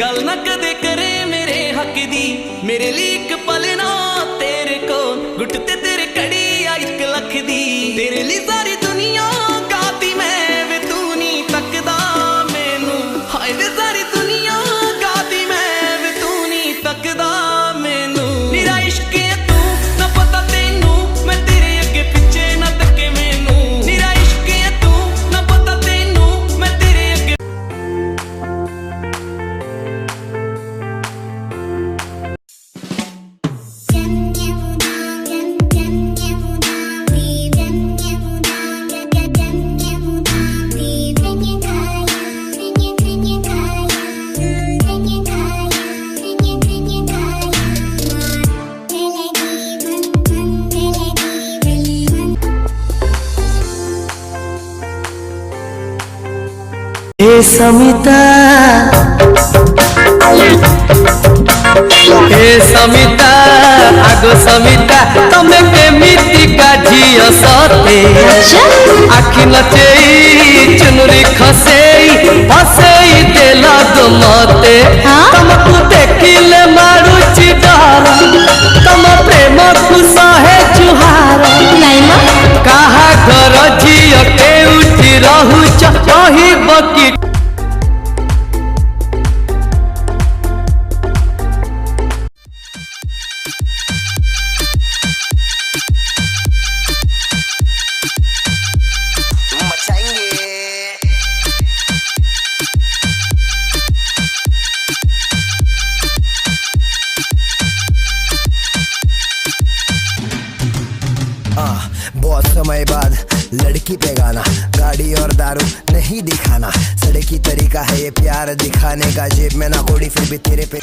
गल ना कदे करे मेरे हक दी, मेरे लिए एक पल ना तेरे को गुट ते तेरे कड़ी आ 1 लख दी। तेरे लिए सारी दुनिया गाती मैं वे तू नहीं तकदा मैनू, हाय वे सारी दुनिया गाती मैं वे तू नहीं तकदा मैनू। मेरा इश्क है तू ना पता तेनू, मैं तेरे अगे पिछे ना तके मैनू। मेरा इश्क है तू ना पता तेनू, मैं तेरे अगे हे समिता, हे समिता, आगो समिता तमे केमिति काझिय सते। आखि नचेई चुनरी खसेई फसेई देला गो मते। तुमको देखिले मारुचि डर, तुम प्रेम को सहे जुहार। कहा घर झिय के उठी रहुच कहिब कि बहुत समय बाद लड़की पे गाना, गाड़ी और दारू नहीं दिखाना। सड़क की तरीका है ये प्यार दिखाने का, जेब में ना कोड़ी फिर भी तेरे पे